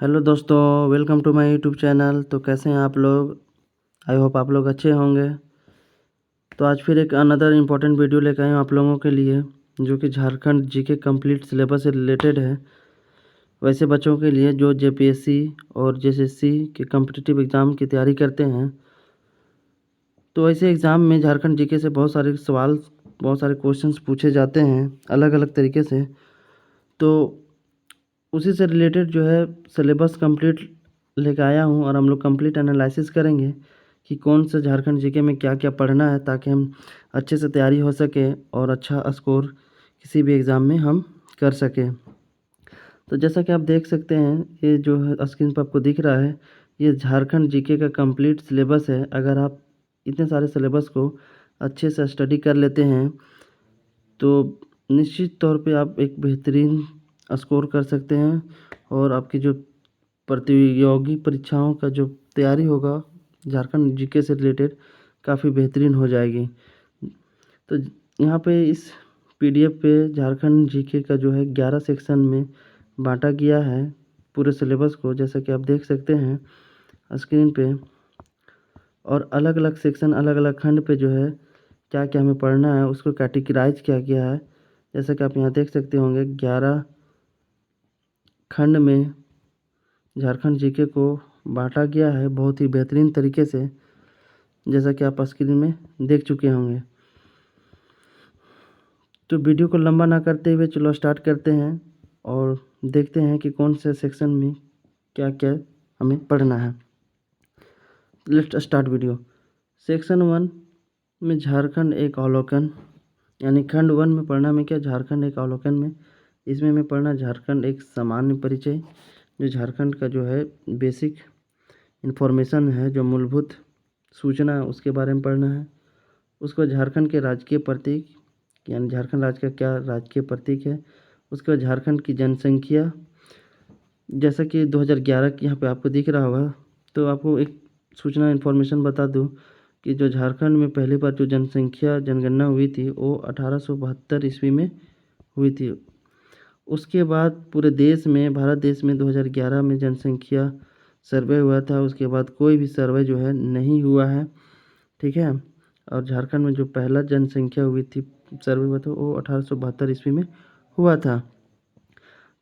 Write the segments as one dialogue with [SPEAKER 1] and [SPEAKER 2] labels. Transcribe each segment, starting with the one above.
[SPEAKER 1] Hello दोस्तों, welcome to my YouTube channel. तो कैसे हैं आप लोग? आई होप आप लोग अच्छे होंगे। तो आज फिर एक अनदर इम्पोर्टेंट वीडियो लेकर आए हूँ आप लोगों के लिए, जो कि झारखंड जीके कंप्लीट सिलेबस से रिलेटेड है। वैसे बच्चों के लिए जो जेपीएससी और जेएसएससी के कम्पिटिटिव एग्ज़ाम की तैयारी करते हैं, तो ऐसे एग्ज़ाम में झारखंड जीके से बहुत सारे सवाल, बहुत सारे क्वेश्चंस पूछे जाते हैं अलग अलग तरीके से। तो उसी से रिलेटेड जो है सिलेबस कंप्लीट लेकर आया हूँ, और हम लोग कंप्लीट एनालिसिस करेंगे कि कौन सा झारखंड जीके में क्या क्या पढ़ना है, ताकि हम अच्छे से तैयारी हो सके और अच्छा स्कोर किसी भी एग्ज़ाम में हम कर सकें। तो जैसा कि आप देख सकते हैं, ये जो है स्क्रीन पर आपको दिख रहा है, ये झारखंड जीके का कंप्लीट सिलेबस है। अगर आप इतने सारे सिलेबस को अच्छे से स्टडी कर लेते हैं, तो निश्चित तौर पे आप एक बेहतरीन स्कोर कर सकते हैं, और आपकी जो प्रतियोगी परीक्षाओं का जो तैयारी होगा झारखंड जीके से रिलेटेड, काफ़ी बेहतरीन हो जाएगी। तो यहाँ पे इस पीडीएफ पे झारखंड जीके का जो है 11 सेक्शन में बांटा गया है पूरे सिलेबस को, जैसा कि आप देख सकते हैं स्क्रीन पे। और अलग अलग सेक्शन, अलग अलग खंड पे जो है क्या क्या हमें पढ़ना है, उसको कैटेगराइज किया गया है। जैसा कि आप यहाँ देख सकते होंगे, 11 खंड में झारखंड जीके को बांटा गया है बहुत ही बेहतरीन तरीके से, जैसा कि आप स्क्रीन में देख चुके होंगे। तो वीडियो को लंबा ना करते हुए चलो स्टार्ट करते हैं और देखते हैं कि कौन से सेक्शन में क्या क्या हमें पढ़ना है। Let's start video. सेक्शन 1 में झारखंड एक अवलोकन, यानी खंड 1 में पढ़ना में क्या, झारखंड एक अवलोकन में इसमें हमें पढ़ना झारखंड एक सामान्य परिचय, जो झारखंड का जो है बेसिक इन्फॉर्मेशन है, जो मूलभूत सूचना है उसके बारे में पढ़ना है। उसको झारखंड के राजकीय प्रतीक, यानी झारखंड राज्य का क्या राजकीय प्रतीक है। उसके बाद झारखंड की जनसंख्या, जैसा कि 2011 की यहाँ पे आपको दिख रहा होगा। तो आपको एक सूचना इन्फॉर्मेशन बता दूँ कि जो झारखंड में पहली बार जो जनगणना हुई थी, वो 1872 ईस्वी में हुई थी। उसके बाद पूरे देश में, भारत देश में 2011 में जनसंख्या सर्वे हुआ था। उसके बाद कोई भी सर्वे जो है नहीं हुआ है, ठीक है। और झारखंड में जो पहला जनसंख्या हुई थी, सर्वे हुआ था, वो 1872 ईस्वी में हुआ था।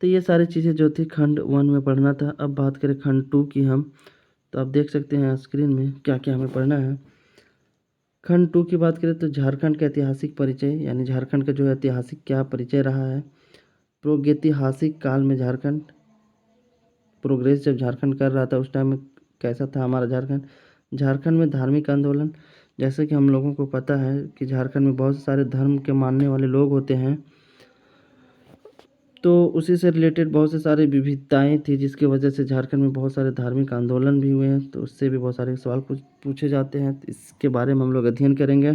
[SPEAKER 1] तो ये सारी चीज़ें जो थी खंड 1 में पढ़ना था। अब बात करें खंड 2 की हम, तो आप देख सकते हैं स्क्रीन में क्या क्या हमें पढ़ना है। खंड 2 की बात करें तो झारखंड का ऐतिहासिक परिचय, यानी झारखंड का जो है ऐतिहासिक क्या परिचय रहा है। प्रागैतिहासिक काल में झारखंड प्रोग्रेस जब झारखंड कर रहा था, उस टाइम में कैसा था हमारा झारखंड। झारखंड में धार्मिक आंदोलन, जैसे कि हम लोगों को पता है कि झारखंड में बहुत सारे धर्म के मानने वाले लोग होते हैं, तो उसी से रिलेटेड बहुत से सारी विविधताएं थी, जिसकी वजह से झारखंड में बहुत सारे धार्मिक आंदोलन भी हुए हैं। तो उससे भी बहुत सारे सवाल पूछे जाते हैं, तो इसके बारे में हम लोग अध्ययन करेंगे।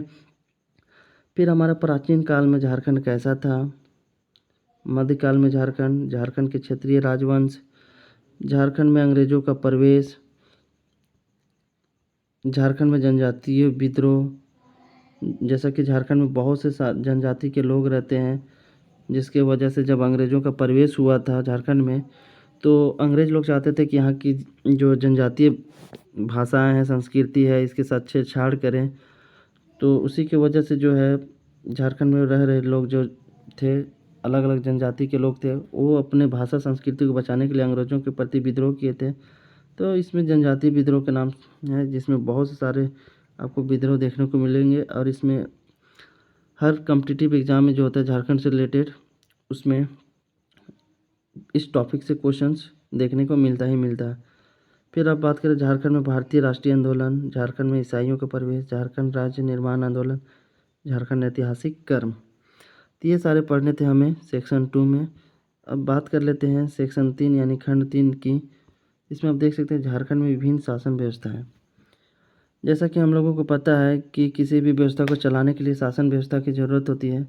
[SPEAKER 1] फिर हमारा प्राचीन काल में झारखंड कैसा था, मध्यकाल में झारखंड, झारखंड के क्षेत्रीय राजवंश, झारखंड में अंग्रेजों का प्रवेश, झारखंड में जनजातीय विद्रोह, जैसा कि झारखंड में बहुत से जनजाति के लोग रहते हैं, जिसके वजह से जब अंग्रेज़ों का प्रवेश हुआ था झारखंड में, तो अंग्रेज़ लोग चाहते थे कि यहाँ की जो जनजातीय भाषाएं हैं, संस्कृति है, इसके साथ छेड़छाड़ करें। तो उसी की वजह से जो है झारखंड में रह रहे लोग जो थे, अलग अलग जनजाति के लोग थे, वो अपने भाषा संस्कृति को बचाने के लिए अंग्रेज़ों के प्रति विद्रोह किए थे। तो इसमें जनजातीय विद्रोह के नाम है, जिसमें बहुत से सारे आपको विद्रोह देखने को मिलेंगे। और इसमें हर कॉम्पिटिटिव एग्ज़ाम में जो होता है झारखंड से रिलेटेड, उसमें इस टॉपिक से क्वेश्चंस देखने को मिलता ही मिलता है। फिर अब बात करें झारखंड में भारतीय राष्ट्रीय आंदोलन, झारखंड में ईसाइयों का प्रवेश, झारखंड राज्य निर्माण आंदोलन, झारखंड ऐतिहासिक कर्म। तो ये सारे पढ़ने थे हमें सेक्शन 2 में। अब बात कर लेते हैं सेक्शन 3 यानी खंड 3 की। इसमें आप देख सकते हैं झारखंड में विभिन्न शासन व्यवस्था है। जैसा कि हम लोगों को पता है कि किसी भी व्यवस्था को चलाने के लिए शासन व्यवस्था की ज़रूरत होती है,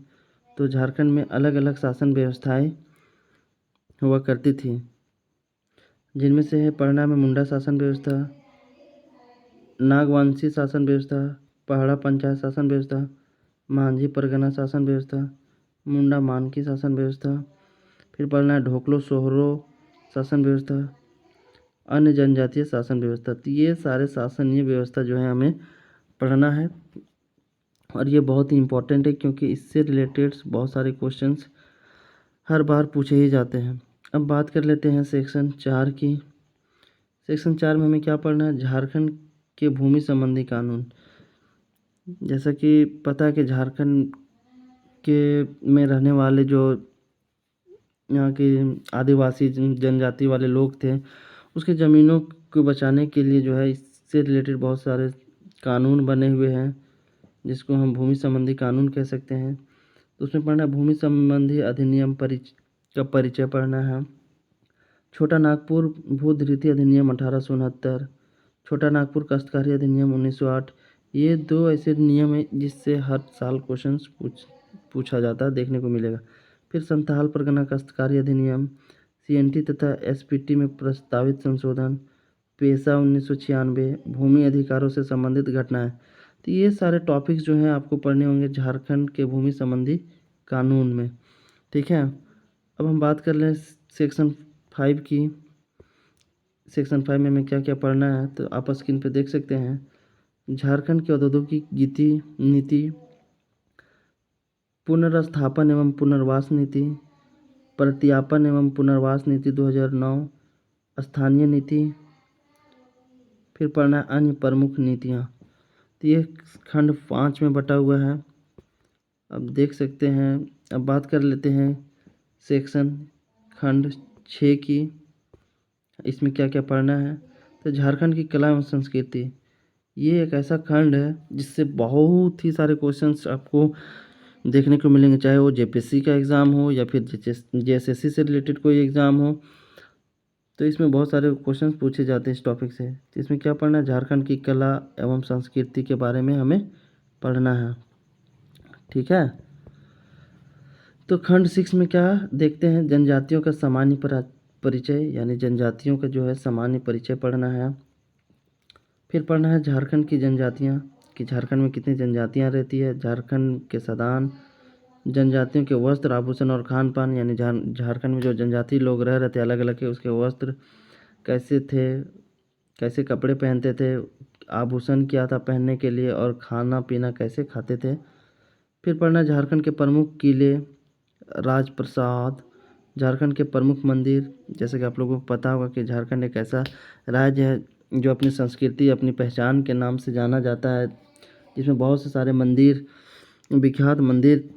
[SPEAKER 1] तो झारखंड में अलग अलग शासन व्यवस्थाएं हुआ करती थी, जिनमें से है पढ़ना में मुंडा शासन व्यवस्था, नागवंशी शासन व्यवस्था, पहाड़ा पंचायत शासन व्यवस्था, मांझी परगना शासन व्यवस्था, मुंडा मानकी शासन व्यवस्था। फिर पढ़ना है ढोकलो सोहरो शासन व्यवस्था, अन्य जनजातीय शासन व्यवस्था। तो ये सारे शासनीय व्यवस्था जो है हमें पढ़ना है और ये बहुत ही इम्पोर्टेंट है क्योंकि इससे रिलेटेड बहुत सारे क्वेश्चंस हर बार पूछे ही जाते हैं। अब बात कर लेते हैं सेक्शन 4 की। सेक्शन 4 में हमें क्या पढ़ना है? झारखंड के भूमि संबंधी कानून। जैसा कि पता है कि झारखंड के में रहने वाले जो यहाँ के आदिवासी जनजाति वाले लोग थे, उसके ज़मीनों को बचाने के लिए जो है इससे रिलेटेड बहुत सारे कानून बने हुए हैं, जिसको हम भूमि संबंधी कानून कह सकते हैं। तो उसमें पढ़ना है भूमि संबंधी अधिनियम का परिचय पढ़ना है। छोटा नागपुर भूधिरिति अधिनियम 1869, छोटा नागपुर काश्तकारी अधिनियम 1908। ये 2 ऐसे नियम हैं जिससे हर साल क्वेश्चंस पूछा जाता है, देखने को मिलेगा। फिर संथाल परगना काश्तकारी अधिनियम, CNT तथा SPT में प्रस्तावित संशोधन, पेशा 1996, भूमि अधिकारों से संबंधित घटनाएं। तो ये सारे टॉपिक्स जो हैं आपको पढ़ने होंगे झारखंड के भूमि संबंधी कानून में, ठीक है। अब हम बात कर लें सेक्शन 5 की। सेक्शन 5 में हमें क्या क्या पढ़ना है तो आप स्क्रीन पे देख सकते हैं। झारखंड की औद्योगिक नीति, पुनर्स्थापन एवं पुनर्वास नीति, प्रत्यापन एवं पुनर्वास नीति 2009, स्थानीय नीति, फिर पढ़ना है अन्य प्रमुख नीतियाँ। तो ये खंड 5 में बटा हुआ है, अब देख सकते हैं। अब बात कर लेते हैं सेक्शन खंड 6 की। इसमें क्या क्या पढ़ना है तो झारखंड की कला एवं संस्कृति, ये एक ऐसा खंड है जिससे बहुत ही सारे क्वेश्चंस आपको देखने को मिलेंगे, चाहे वो JPSC का एग्ज़ाम हो या फिर JSSC से रिलेटेड कोई एग्ज़ाम हो। तो इसमें बहुत सारे क्वेश्चंस पूछे जाते हैं इस टॉपिक से। तो इसमें क्या पढ़ना है? झारखंड की कला एवं संस्कृति के बारे में हमें पढ़ना है, ठीक है। तो खंड 6 में क्या देखते हैं? जनजातियों का सामान्य परिचय, यानी जनजातियों का जो है सामान्य परिचय पढ़ना है। फिर पढ़ना है झारखंड की जनजातियाँ, कि झारखंड में कितनी जनजातियाँ रहती है, झारखंड के सदान, जनजातियों के वस्त्र, आभूषण और खान पान, यानी झारखंड में जो जनजाति लोग रह रहे थे अलग अलग के, उसके वस्त्र कैसे थे, कैसे कपड़े पहनते थे, आभूषण क्या था पहनने के लिए और खाना पीना कैसे खाते थे। फिर पढ़ना झारखंड के प्रमुख किले, राजप्रसाद, झारखंड के प्रमुख मंदिर। जैसे कि आप लोगों को पता होगा कि झारखंड एक ऐसा राज्य है जो अपनी संस्कृति, अपनी पहचान के नाम से जाना जाता है, जिसमें बहुत से सारे मंदिर, विख्यात मंदिर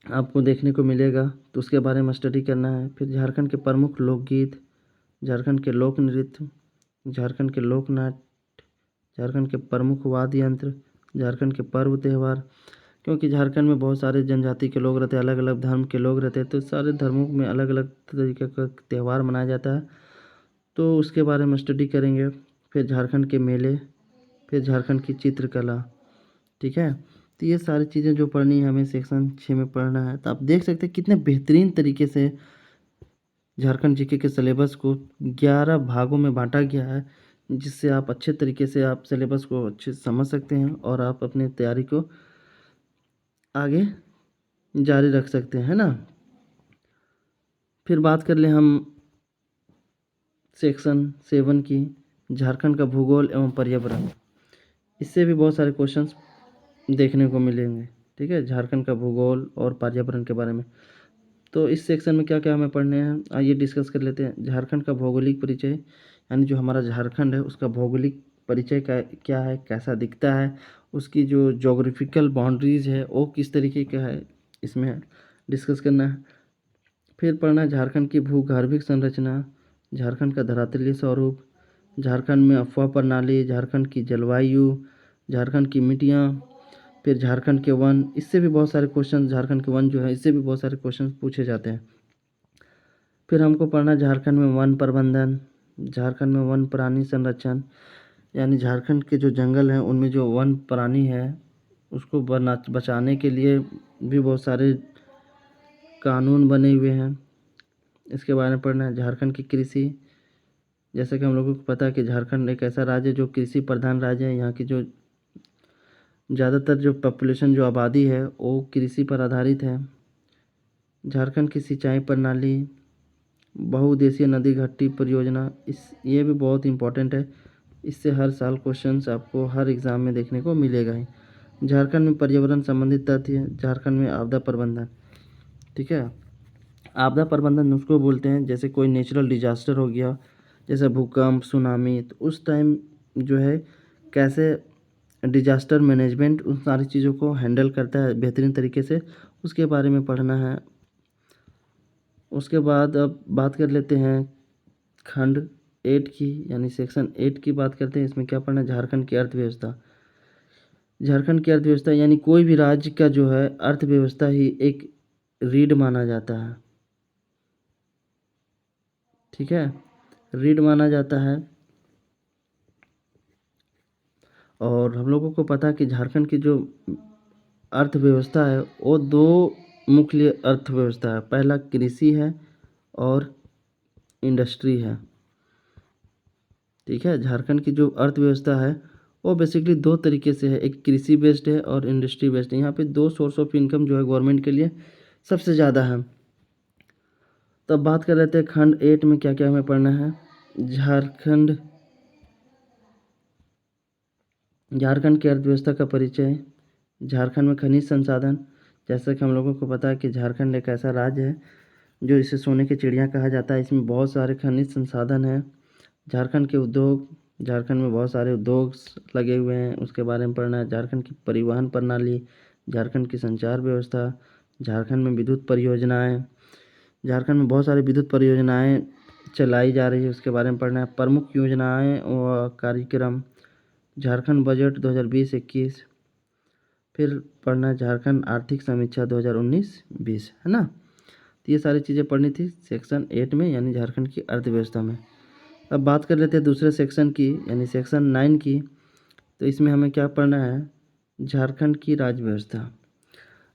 [SPEAKER 1] आपको देखने को मिलेगा, तो उसके बारे में स्टडी करना है। फिर झारखंड के प्रमुख लोकगीत, झारखंड के लोक नृत्य, झारखंड के लोक नाट्य, झारखंड के प्रमुख वाद्य यंत्र, झारखंड के पर्व त्यौहार। क्योंकि झारखंड में बहुत सारे जनजाति के लोग रहते हैं, अलग अलग धर्म के लोग रहते हैं, तो सारे धर्मों में अलग अलग तरीके का त्यौहार मनाया जाता है, तो उसके बारे में स्टडी करेंगे। फिर झारखंड के मेले, फिर झारखंड की चित्रकला, ठीक है। तो ये सारी चीज़ें जो पढ़नी है हमें सेक्शन 6 में पढ़ना है। तो आप देख सकते हैं कितने बेहतरीन तरीके से झारखंड GK के सिलेबस को 11 भागों में बांटा गया है, जिससे आप अच्छे तरीके से आप सिलेबस को अच्छे से समझ सकते हैं और आप अपनी तैयारी को आगे जारी रख सकते हैं, है ना। फिर बात कर लें हम सेक्शन 7 की, झारखंड का भूगोल एवं पर्यावरण। इससे भी बहुत सारे क्वेश्चंस देखने को मिलेंगे, ठीक है, झारखंड का भूगोल और पर्यावरण के बारे में। तो इस सेक्शन में क्या क्या हमें पढ़ने हैं, आइए डिस्कस कर लेते हैं। झारखंड का भौगोलिक परिचय, यानी जो हमारा झारखंड है उसका भौगोलिक परिचय का क्या है, कैसा दिखता है, उसकी जो जोग्राफिकल बाउंड्रीज है वो किस तरीके का है, इसमें डिस्कस करना है। फिर पढ़ना है झारखंड की भूगर्भिक संरचना, झारखंड का धरातलीय स्वरूप, झारखंड में अफवाह प्रणाली, झारखंड की जलवायु, झारखंड की मिट्टियाँ, फिर झारखंड के वन। इससे भी बहुत सारे क्वेश्चन, झारखंड के वन जो है इससे भी बहुत सारे क्वेश्चन पूछे जाते हैं। फिर हमको पढ़ना है झारखंड में वन प्रबंधन, झारखंड में वन प्राणी संरक्षण, यानी झारखंड के जो जंगल हैं उनमें जो वन प्राणी है उसको बचाने के लिए भी बहुत सारे कानून बने हुए हैं, इसके बारे में पढ़ना है। झारखंड की कृषि, जैसे कि हम लोगों को पता है कि झारखंड एक ऐसा राज्य है जो कृषि प्रधान राज्य है, यहाँ की जो ज़्यादातर जो पॉपुलेशन, जो आबादी है वो कृषि पर आधारित है। झारखंड की सिंचाई प्रणाली, बहुउद्देशीय नदी घाटी परियोजना, ये भी बहुत इंपॉर्टेंट है। इससे हर साल क्वेश्चंस आपको हर एग्ज़ाम में देखने को मिलेगा ही। झारखंड में पर्यावरण संबंधित तथ्य है। झारखंड में आपदा प्रबंधन, ठीक है। आपदा प्रबंधन उसको बोलते हैं जैसे कोई नेचुरल डिजास्टर हो गया, जैसे भूकंप, सुनामी, तो उस टाइम जो है कैसे डिजास्टर मैनेजमेंट उन सारी चीज़ों को हैंडल करता है बेहतरीन तरीके से, उसके बारे में पढ़ना है। उसके बाद अब बात कर लेते हैं खंड 8 की, यानी सेक्शन 8 की बात करते हैं। इसमें क्या पढ़ना है? झारखंड की अर्थव्यवस्था। झारखंड की अर्थव्यवस्था यानी कोई भी राज्य का जो है अर्थव्यवस्था ही एक रीढ़ माना जाता है, ठीक है, रीढ़ माना जाता है। और हम लोगों को पता है कि झारखंड की जो अर्थव्यवस्था है वो दो मुख्य अर्थव्यवस्था है। पहला कृषि है और इंडस्ट्री है, ठीक है। झारखंड की जो अर्थव्यवस्था है वो बेसिकली दो तरीके से है, एक कृषि बेस्ड है और इंडस्ट्री बेस्ड है। यहाँ पे दो सोर्स ऑफ इनकम जो है गवर्नमेंट के लिए सबसे ज़्यादा है। तब बात कर रहे थे खंड 8 में क्या क्या हमें पढ़ना है। झारखंड की अर्थव्यवस्था का परिचय। झारखंड में खनिज संसाधन, जैसा कि हम लोगों को पता है कि झारखंड एक ऐसा राज्य है जो इसे सोने की चिड़िया कहा जाता है। इसमें बहुत सारे खनिज संसाधन हैं। झारखंड के उद्योग, झारखंड में बहुत सारे उद्योग लगे हुए हैं, उसके बारे में पढ़ना है। झारखंड की परिवहन प्रणाली, झारखंड की संचार व्यवस्था, झारखंड में विद्युत परियोजनाएं, झारखंड में बहुत सारी विद्युत परियोजनाएं चलाई जा रही है, उसके बारे में पढ़ना है। प्रमुख योजनाएं व कार्यक्रम, झारखंड बजट 2020-21, फिर पढ़ना है झारखंड आर्थिक समीक्षा 2019-20, है ना। तो ये सारी चीज़ें पढ़नी थी सेक्शन 8 में, यानी झारखंड की अर्थव्यवस्था में। अब बात कर लेते हैं दूसरे सेक्शन की, यानी सेक्शन 9 की। तो इसमें हमें क्या पढ़ना है? झारखंड की राज्य व्यवस्था।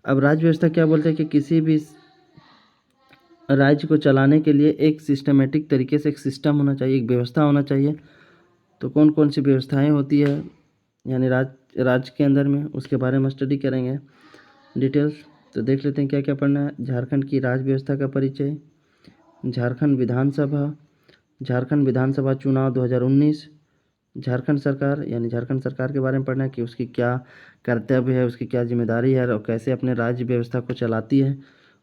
[SPEAKER 1] अब राज्य व्यवस्था क्या बोलते हैं कि किसी भी राज्य को चलाने के लिए एक सिस्टमेटिक तरीके से एक सिस्टम होना चाहिए, एक व्यवस्था होना चाहिए। तो कौन कौन सी व्यवस्थाएं होती है यानी राज्य के अंदर में, उसके बारे में स्टडी करेंगे डिटेल्स। तो देख लेते हैं क्या क्या पढ़ना है। झारखंड की राज्य व्यवस्था का परिचय, झारखंड विधानसभा चुनाव 2019, झारखंड सरकार, यानी झारखंड सरकार के बारे में पढ़ना है कि उसकी क्या कर्तव्य है, उसकी क्या जिम्मेदारी है और कैसे अपने राज्य व्यवस्था को चलाती है,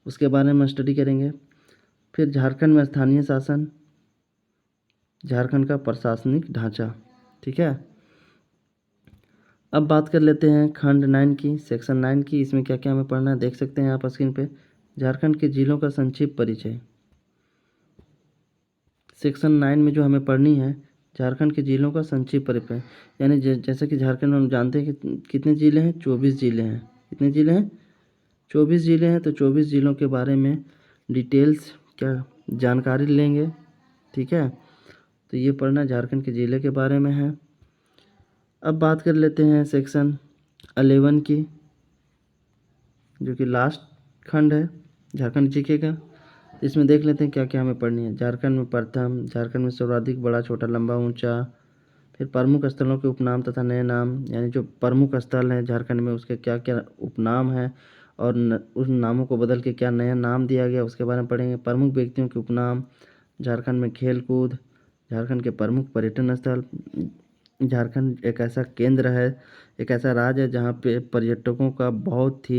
[SPEAKER 1] उसके बारे में स्टडी करेंगे। फिर झारखंड में स्थानीय शासन, झारखंड का प्रशासनिक ढांचा, ठीक है। अब बात कर लेते हैं खंड 9 की, सेक्शन 9 की। इसमें क्या क्या हमें पढ़ना है देख सकते हैं आप स्क्रीन पे। झारखंड के जिलों का संक्षिप्त परिचय। सेक्शन 9 में जो हमें पढ़नी है, झारखंड के जिलों का संक्षिप्त परिचय, यानी जैसा कि झारखंड में हम जानते हैं कि कितने ज़िले हैं, 24 ज़िले हैं। कितने ज़िले हैं? 24 ज़िले हैं। तो 24 ज़िलों के बारे में डिटेल्स क्या जानकारी लेंगे, ठीक है। तो ये पढ़ना झारखंड के ज़िले के बारे में है। अब बात कर लेते हैं सेक्शन 11 की, जो कि लास्ट खंड है झारखंड जीके का। इसमें देख लेते हैं क्या क्या हमें पढ़नी है। झारखंड में प्रथम, झारखंड में सर्वाधिक, बड़ा, छोटा, लंबा, ऊंचा। फिर प्रमुख स्थलों के उपनाम तथा नए नाम, यानी जो प्रमुख स्थल हैं झारखंड में उसके क्या क्या उपनाम हैं और उन नामों को बदल के क्या नया नाम दिया गया, उसके बारे में पढ़ेंगे। प्रमुख व्यक्तियों के उपनाम, झारखंड में खेल कूद, झारखंड के प्रमुख पर्यटन स्थल। झारखंड एक ऐसा केंद्र है, एक ऐसा राज्य है जहाँ पे पर्यटकों का बहुत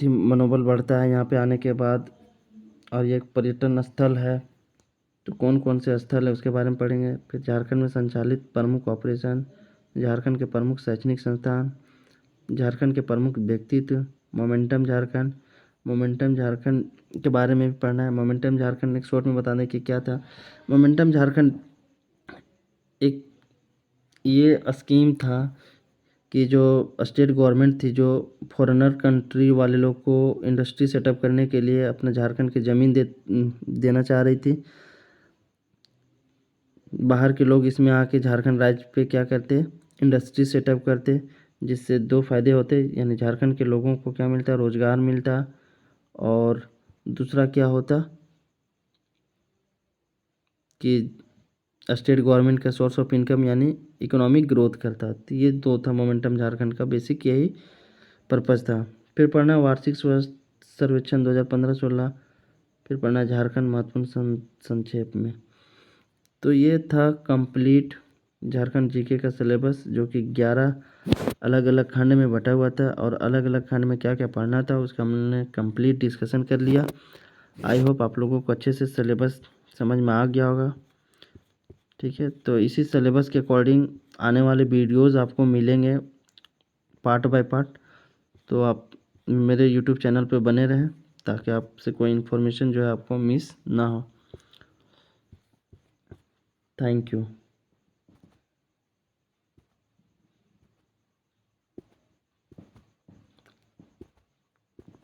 [SPEAKER 1] ही मनोबल बढ़ता है यहाँ पे आने के बाद। और ये एक पर्यटन स्थल है। तो कौन कौन से स्थल है उसके बारे में पढ़ेंगे। फिर झारखंड में संचालित प्रमुख ऑपरेशन, झारखंड के प्रमुख शैक्षणिक संस्थान, झारखंड के प्रमुख व्यक्तित्व, मोमेंटम झारखंड के बारे में भी पढ़ना है। मोमेंटम झारखंड एक शॉर्ट में बता दें कि क्या था। मोमेंटम झारखंड एक ये स्कीम था कि जो स्टेट गवर्नमेंट थी, जो फॉरेनर कंट्री वाले लोग को इंडस्ट्री सेटअप करने के लिए अपने झारखंड की ज़मीन देना चाह रही थी। बाहर के लोग इसमें आके झारखंड राज्य पे क्या करते, इंडस्ट्री सेटअप करते, जिससे दो फायदे होते, यानी झारखंड के लोगों को क्या मिलता, रोजगार मिलता, और दूसरा क्या होता कि स्टेट गवर्नमेंट का सोर्स ऑफ इनकम यानी इकोनॉमिक ग्रोथ करता। तो ये दो था मोमेंटम झारखंड का, बेसिक यही पर्पज़ था। फिर पढ़ना वार्षिक सर्वेक्षण 2015-16, फिर पढ़ना है झारखंड महत्वपूर्ण संक्षेप में। तो ये था कंप्लीट झारखंड जीके का सिलेबस, जो कि 11 अलग अलग खंड में बटा हुआ था और अलग अलग खंड में क्या क्या पढ़ना था उसका हमने कंप्लीट डिस्कशन कर लिया। आई होप आप लोगों को अच्छे से सिलेबस समझ में आ गया होगा। ठीक है, तो इसी सिलेबस के अकॉर्डिंग आने वाले वीडियोज़ आपको मिलेंगे पार्ट बाय पार्ट। तो आप मेरे यूट्यूब चैनल पे बने रहें ताकि आपसे कोई इन्फॉर्मेशन जो है आपको मिस ना हो। Thank you.